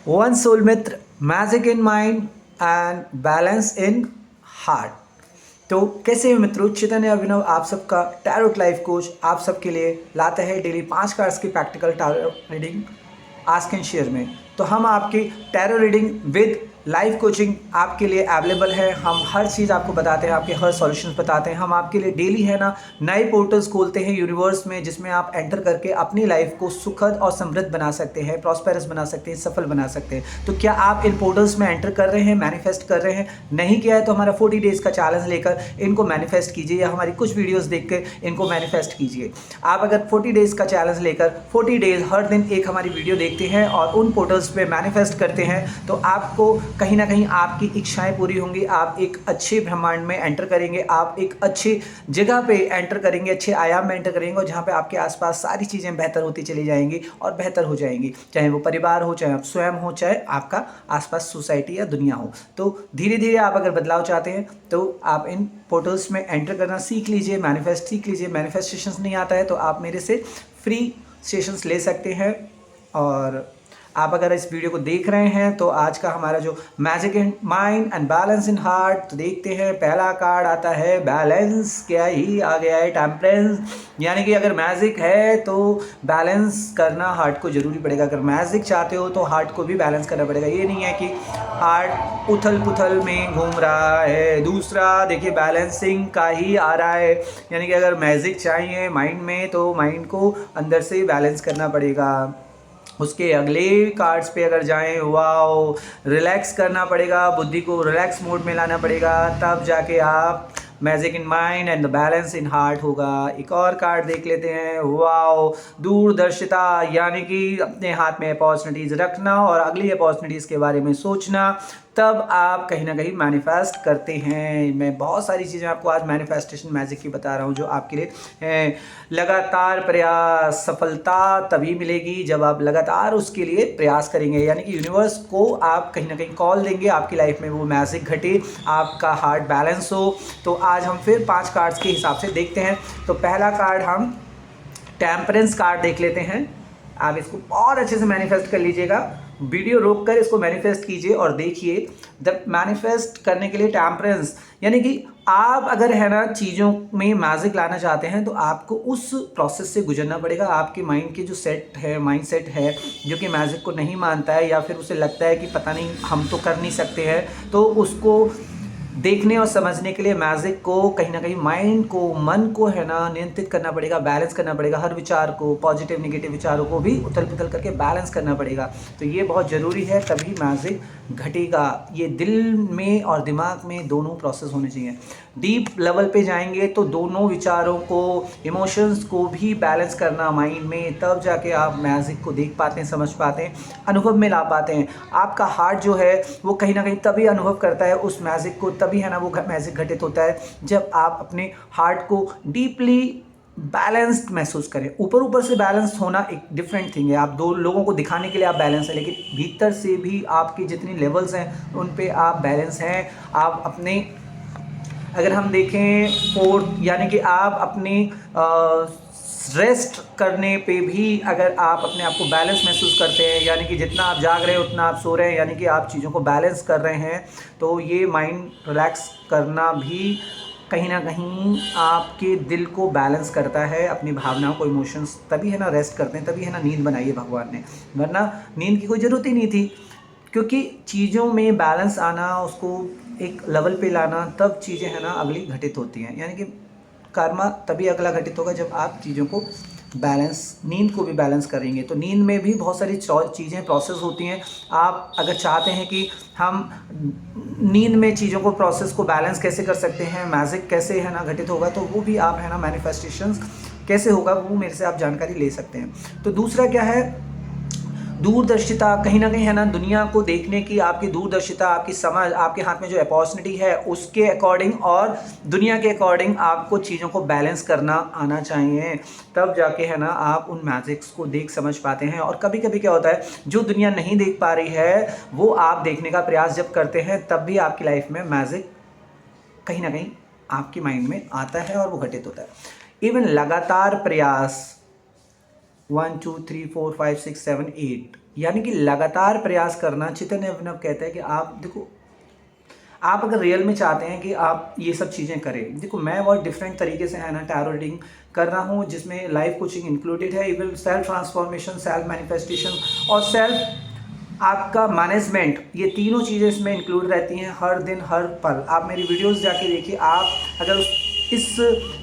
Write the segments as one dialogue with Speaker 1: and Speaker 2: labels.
Speaker 1: One soul मित्र, magic in mind and balance in heart. तो कैसे हैं मित्रों, चेतन अभिनव आप सबका टैरोट लाइफ कोच आप सबके लिए लाते हैं डेली 5 कार्ड्स की practical tarot reading ask and share में। तो हम आपकी tarot reading with live coaching आपके लिए अवेलेबल है। हम हर चीज़ आपको बताते हैं, आपके हर सॉल्यूशंस बताते हैं। हम आपके लिए डेली है ना नए पोर्टल्स खोलते हैं यूनिवर्स में, जिसमें आप एंटर करके अपनी लाइफ को सुखद और समृद्ध बना सकते हैं, प्रॉस्पेरस बना सकते हैं, सफल बना सकते हैं। तो क्या आप इन पोर्टल्स में एंटर कर रहे हैं, मैनिफेस्ट कर रहे हैं? नहीं किया है तो हमारा 40 डेज का चैलेंज लेकर इनको मैनिफेस्ट कीजिए, या हमारी कुछ वीडियोज़ देख के इनको मैनिफेस्ट कीजिए। आप अगर 40 डेज का चैलेंज लेकर 40 डेज हर दिन एक हमारी वीडियो देखते हैं और उन पोर्टल्स पे मैनिफेस्ट करते हैं, तो आपको कहीं ना कहीं आपकी इच्छाएं पूरी होंगी। आप एक अच्छे ब्रह्मांड में एंटर करेंगे, आप एक अच्छी जगह पे एंटर करेंगे, अच्छे आयाम में एंटर करेंगे, और जहाँ पे आपके आसपास सारी चीज़ें बेहतर होती चली जाएंगी और बेहतर हो जाएंगी। चाहे वो परिवार हो, चाहे आप स्वयं हो, चाहे आपका आसपास सोसाइटी या दुनिया हो। तो धीरे धीरे आप अगर बदलाव चाहते हैं तो आप इन पोर्टल्स में एंटर करना सीख लीजिए, मैनिफेस्ट सीख लीजिए। मैनिफेस्टेशंस नहीं आता है तो आप मेरे से फ्री सेशंस ले सकते हैं। और आप अगर इस वीडियो को देख रहे हैं तो आज का हमारा जो magic in mind and balance in heart, तो देखते हैं पहला कार्ड आता है बैलेंस। क्या ही आ गया है, टेम्परेंस। यानी कि अगर मैजिक है तो बैलेंस करना हार्ट को जरूरी पड़ेगा। अगर मैजिक चाहते हो तो हार्ट को भी बैलेंस करना पड़ेगा। ये नहीं है कि हार्ट उथल पुथल में घूम रहा है। दूसरा देखिए बैलेंसिंग का ही आ रहा है, यानी कि अगर मैजिक चाहिए माइंड में तो माइंड को अंदर से बैलेंस करना पड़ेगा। उसके अगले कार्ड्स पे अगर जाएं, वाओ, रिलैक्स करना पड़ेगा, बुद्धि को रिलैक्स मोड में लाना पड़ेगा, तब जाके आप magic in mind and the balance in heart होगा। एक और कार्ड देख लेते हैं, वाओ, दूरदर्शिता, यानी कि अपने हाथ में अपॉर्चुनिटीज रखना और अगली अपॉर्चुनिटीज के बारे में सोचना, तब आप कहीं ना कहीं मैनिफेस्ट करते हैं। मैं बहुत सारी चीज़ें आपको आज मैनिफेस्टेशन मैजिक की बता रहा हूँ जो आपके लिए हैं। लगातार प्रयास, सफलता तभी मिलेगी जब आप लगातार उसके लिए प्रयास करेंगे, यानी कि यूनिवर्स को आप कहीं ना कहीं कॉल देंगे, आपकी लाइफ में वो मैजिक घटे, आपका हार्ट बैलेंस हो। तो आज हम फिर 5 कार्ड्स के हिसाब से देखते हैं। तो पहला कार्ड हम टेम्परेंस कार्ड देख लेते हैं। आप इसको बहुत अच्छे से मैनिफेस्ट कर लीजिएगा, वीडियो रोक कर इसको मैनिफेस्ट कीजिए और देखिए। जब मैनिफेस्ट करने के लिए टेम्परेंस, यानी कि आप अगर है ना चीज़ों में मैजिक लाना चाहते हैं तो आपको उस प्रोसेस से गुजरना पड़ेगा। आपके माइंड की जो सेट है, माइंड सेट है जो कि मैजिक को नहीं मानता है, या फिर उसे लगता है कि पता नहीं हम तो कर नहीं सकते हैं, तो उसको देखने और समझने के लिए मैजिक को कहीं ना कहीं माइंड को, मन को है ना नियंत्रित करना पड़ेगा, बैलेंस करना पड़ेगा। हर विचार को, पॉजिटिव नेगेटिव विचारों को भी उथल पुथल करके बैलेंस करना पड़ेगा। तो ये बहुत ज़रूरी है, तभी मैजिक घटेगा। ये दिल में और दिमाग में दोनों प्रोसेस होने चाहिए। डीप लेवल पे जाएंगे तो दोनों विचारों को, इमोशंस को भी बैलेंस करना माइंड में, तब जाके आप मैजिक को देख पाते हैं, समझ पाते हैं, अनुभव में ला पाते हैं। आपका हार्ट जो है वो कहीं ना कहीं तभी अनुभव करता है उस मैजिक को, तभी है ना वो मैजिक घटित होता है जब आप अपने हार्ट को डीपली बैलेंस्ड महसूस करें। ऊपर ऊपर से बैलेंस होना एक डिफरेंट थिंग है। आप दो लोगों को दिखाने के लिए आप बैलेंस हैं, लेकिन भीतर से भी आपकी जितनी लेवल्स हैं उन पे आप बैलेंस हैं। आप अपने, अगर हम देखें फोर्थ, यानी कि आप अपनी रेस्ट करने पे भी अगर आप अपने आप को बैलेंस महसूस करते हैं, यानी कि जितना आप जाग रहे हैं उतना आप सो रहे हैं, यानी कि आप चीज़ों को बैलेंस कर रहे हैं, तो ये माइंड रिलैक्स करना भी कहीं ना कहीं आपके दिल को बैलेंस करता है, अपनी भावनाओं को, इमोशंस, तभी है ना रेस्ट करते हैं, तभी है ना नींद बनाई है भगवान ने, वरना नींद की कोई ज़रूरत ही नहीं थी। क्योंकि चीज़ों में बैलेंस आना, उसको एक लेवल पे लाना, तब चीज़ें है ना अगली घटित होती हैं। यानी कि कर्मा तभी अगला घटित होगा जब आप चीज़ों को बैलेंस, नींद को भी बैलेंस करेंगे। तो नींद में भी बहुत सारी चीज़ें प्रोसेस होती हैं। आप अगर चाहते हैं कि हम नींद में चीज़ों को, प्रोसेस को बैलेंस कैसे कर सकते हैं, मैजिक कैसे है ना घटित होगा, तो वो भी आप है ना मैनिफेस्टेशंस कैसे होगा वो मेरे से आप जानकारी ले सकते हैं। तो दूसरा क्या है, दूरदर्शिता, कहीं ना कहीं है ना दुनिया को देखने की आपकी दूरदर्शिता, आपकी समझ, आपके हाथ में जो अपॉर्चुनिटी है उसके अकॉर्डिंग और दुनिया के अकॉर्डिंग आपको चीज़ों को बैलेंस करना आना चाहिए, तब जाके है ना आप उन मैजिक्स को देख समझ पाते हैं। और कभी कभी क्या होता है, जो दुनिया नहीं देख पा रही है वो आप देखने का प्रयास जब करते हैं, तब भी आपकी लाइफ में मैजिक कहीं ना कहीं आपकी माइंड में आता है और वो घटित होता है। इवन लगातार प्रयास, 1 2 3 4 5 6 7 8, यानी कि लगातार प्रयास करना। चैतन्य अभिनव कहता है कि आप देखो, आप अगर रियल में चाहते हैं कि आप ये सब चीज़ें करें, देखो मैं बहुत डिफरेंट तरीके से है ना टैरो रीडिंग कर रहा हूँ, जिसमें लाइफ कोचिंग इंक्लूडेड है, even self transformation, self manifestation और सेल्फ आपका मैनेजमेंट, ये तीनों चीज़ें इसमें इंक्लूड रहती हैं हर दिन हर पल। आप मेरी वीडियोस जाके देखिए, आप अगर इस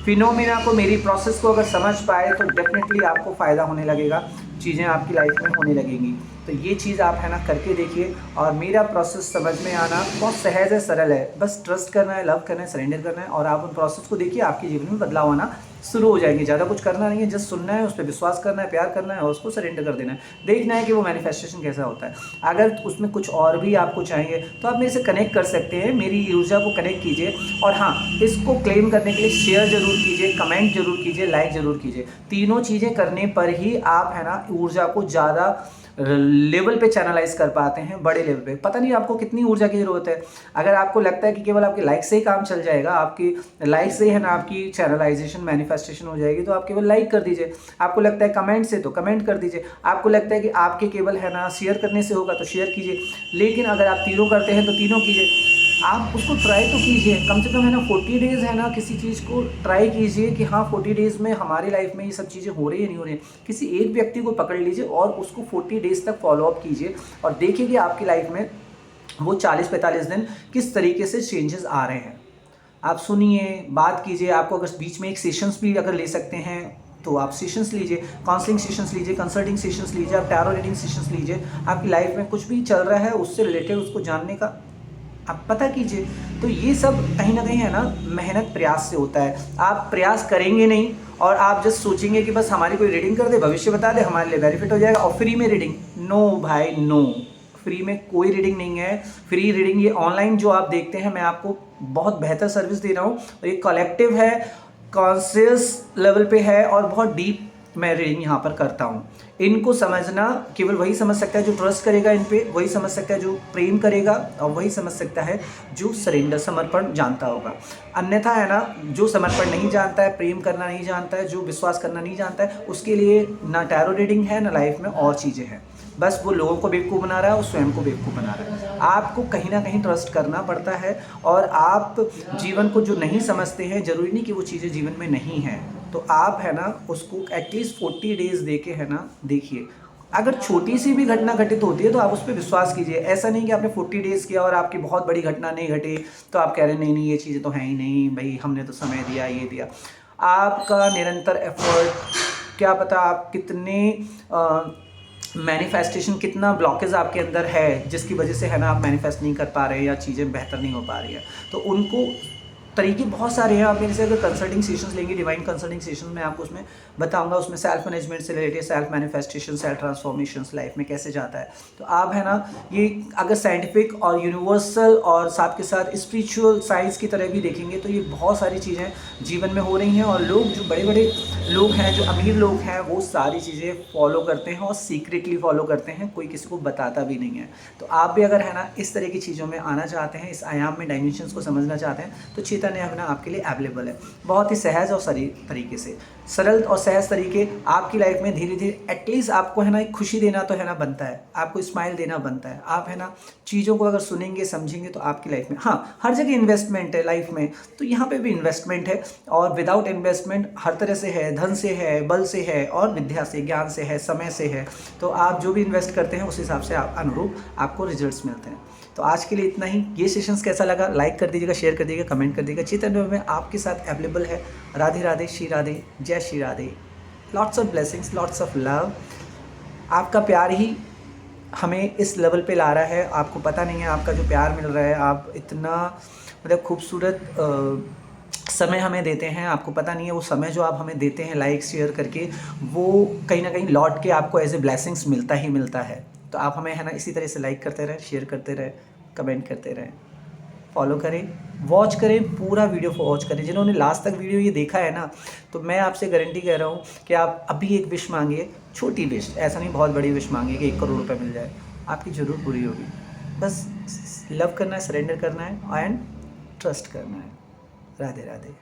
Speaker 1: फिनोमेना को, मेरी प्रोसेस को अगर समझ पाए तो डेफिनेटली आपको फ़ायदा होने लगेगा, चीज़ें आपकी लाइफ में होने लगेंगी। तो ये चीज़ आप है ना करके देखिए, और मेरा प्रोसेस समझ में आना बहुत सहज है, सरल है, बस ट्रस्ट करना है, लव करना है, सरेंडर करना है, और आप उन प्रोसेस को देखिए, आपके जीवन में बदलाव आना शुरू हो जाएंगे। ज़्यादा कुछ करना नहीं है, जस्ट सुनना है, उस पर विश्वास करना है, प्यार करना है और उसको सरेंडर कर देना है, देखना है कि वो मैनिफेस्टेशन कैसा होता है। अगर उसमें कुछ और भी आपको चाहिए तो आप मेरे से कनेक्ट कर सकते हैं, मेरी ऊर्जा को कनेक्ट कीजिए, और हाँ, इसको क्लेम करने के लिए शेयर जरूर कीजिए, कमेंट जरूर कीजिए, लाइक जरूर कीजिए। तीनों चीज़ें करने पर ही आप है ना ऊर्जा को ज़्यादा लेवल पे चैनलाइज कर पाते हैं, बड़े लेवल पे। पता नहीं आपको कितनी ऊर्जा की ज़रूरत है। अगर आपको लगता है कि केवल आपके लाइक से ही काम चल जाएगा, आपकी लाइक से ही है ना आपकी चैनलाइजेशन मैनिफेस्टेशन हो जाएगी, तो आप केवल लाइक कर दीजिए। आपको लगता है कमेंट से, तो कमेंट कर दीजिए। आपको लगता है कि आपके केवल है ना शेयर करने से होगा, तो शेयर कीजिए। लेकिन अगर आप तीनों करते हैं तो तीनों कीजिए। आप उसको ट्राई तो कीजिए, कम से कम है ना 40 डेज़ है ना किसी चीज़ को ट्राई कीजिए कि हाँ 40 डेज़ में हमारी लाइफ में ये सब चीज़ें हो रही है नहीं हो रही है। किसी एक व्यक्ति को पकड़ लीजिए और उसको 40 डेज़ तक फॉलोअप कीजिए, और देखिए कि आपकी लाइफ में वो 40-45 दिन किस तरीके से चेंजेस आ रहे हैं। आप सुनिए, बात कीजिए। आपको अगर बीच में एक सेशंस भी अगर ले सकते हैं तो आप सेशंस लीजिए, काउंसलिंग सेशंस लीजिए, कंसल्टिंग सेशंस लीजिए, आप टैरो रीडिंग सेशंस लीजिए। आपकी लाइफ में कुछ भी चल रहा है उससे रिलेटेड उसको जानने का आप पता कीजिए। तो ये सब कहीं ना कहीं है ना मेहनत प्रयास से होता है। आप प्रयास करेंगे नहीं और आप जस्ट सोचेंगे कि बस हमारी कोई रीडिंग कर दे, भविष्य बता दे, हमारे लिए बेनिफिट हो जाएगा और फ्री में रीडिंग। नो भाई नो, फ्री में कोई रीडिंग नहीं है। फ्री रीडिंग ये ऑनलाइन जो आप देखते हैं, मैं आपको बहुत बेहतर सर्विस दे रहा हूँ, और ये कलेक्टिव है, कॉन्शियस लेवल पे है, और बहुत डीप मैं रीडिंग यहाँ पर करता हूँ। इनको समझना केवल वही समझ सकता है जो ट्रस्ट करेगा इन पे, वही समझ सकता है जो प्रेम करेगा, और वही समझ सकता है जो सरेंडर, समर्पण जानता होगा। अन्यथा है ना जो समर्पण नहीं जानता है, प्रेम करना नहीं जानता है, जो विश्वास करना नहीं जानता है, उसके लिए ना टैरो रीडिंग है ना लाइफ में और चीज़ें हैं। बस वो लोगों को बेवकूफ़ बना रहा है और स्वयं को बेवकूफ़ बना रहा है। आपको कहीं ना कहीं ट्रस्ट करना पड़ता है, और आप जीवन को जो नहीं समझते हैं, ज़रूरी नहीं कि वो चीज़ें जीवन में नहीं हैं, तो आप है ना उसको एटलीस्ट 40 डेज़ दे के है ना देखिए। अगर छोटी सी भी घटना घटित होती है तो आप उस पर विश्वास कीजिए। ऐसा नहीं कि आपने 40 डेज़ किया और आपकी बहुत बड़ी घटना नहीं घटी तो आप कह रहे हैं नहीं नहीं ये चीज़ें तो हैं ही नहीं भाई, हमने तो समय दिया, ये दिया। आपका निरंतर एफर्ट, क्या पता आप कितने मैनिफेस्टेशन, कितना ब्लॉकेज आपके अंदर है जिसकी वजह से है ना आप मैनिफेस्ट नहीं कर पा रहे हैं या चीज़ें बेहतर नहीं हो पा रही है। तो उनको तरीके बहुत सारे हैं। आप मेरे से अगर कंसल्टिंग सेशंस लेंगे, डिवाइन कंसल्टिंग सेशन में आपको उसमें बताऊंगा, उसमें सेल्फ मैनेजमेंट से related, self manifestation, self transformation life में कैसे जाता है। तो आप है ना ये अगर साइंटिफिक और यूनिवर्सल और साथ के साथ स्पिरिचुअल साइंस की तरह भी देखेंगे तो ये बहुत सारी चीज़ें जीवन में हो रही हैं, और लोग जो बड़े बड़े लोग हैं, जो अमीर लोग हैं, वो सारी चीज़ें फॉलो करते हैं और सीक्रेटली फॉलो करते हैं, कोई किसी को बताता भी नहीं है। तो आप भी अगर है ना इस तरह की चीज़ों में आना चाहते हैं, इस आयाम में डायमेंशंस को समझना चाहते हैं, तो चैतन्य अभिनव आपके लिए अवेलेबल है। बहुत ही सहज और तरीके से, सरल और सहज तरीके आपकी लाइफ में धीरे धीरे एटलीस्ट आपको है ना एक खुशी देना तो है ना बनता है, आपको स्माइल देना बनता है। आप है ना चीज़ों को अगर सुनेंगे समझेंगे तो आपकी लाइफ में, हाँ हर जगह इन्वेस्टमेंट है लाइफ में, तो यहाँ पे भी इन्वेस्टमेंट है, और विदाउट इन्वेस्टमेंट हर तरह से है, धन से है, बल से है, और विद्या से, ज्ञान से है, समय से है। तो आप जो भी इन्वेस्ट करते हैं उस हिसाब से आप अनुरूप आपको रिजल्ट्स मिलते हैं। तो आज के लिए इतना ही। ये सेशंस कैसा लगा, लाइक कर दीजिएगा, शेयर कर दीजिएगा, कमेंट कर दीजिएगा। चैतन्य में आपके साथ अवेलेबल है। राधे राधे, श्री राधे, जय Shri Radhe. Lots of blessings, lots of love. आपका प्यार ही हमें इस लेवल पे ला रहा है। आपको पता नहीं है आपका जो प्यार मिल रहा है, आप इतना मतलब खूबसूरत समय हमें देते हैं, आपको पता नहीं है वो समय जो आप हमें देते हैं लाइक शेयर करके, वो कहीं ना कहीं लौट के आपको एज ए ब्लेसिंग्स मिलता ही मिलता है। तो आप हमें है ना इसी तरह से लाइक करते रहें, शेयर करते रहें, कमेंट करते रहें, फॉलो करें, वॉच करें, पूरा वीडियो वॉच करें। जिन्होंने लास्ट तक वीडियो ये देखा है ना, तो मैं आपसे गारंटी कह रहा हूँ कि आप अभी एक विश मांगिए, छोटी विश, ऐसा नहीं बहुत बड़ी विश मांगिए कि 1 करोड़ रुपये मिल जाए, आपकी ज़रूर पूरी होगी। बस लव करना है, सरेंडर करना है एंड ट्रस्ट करना है। राधे राधे।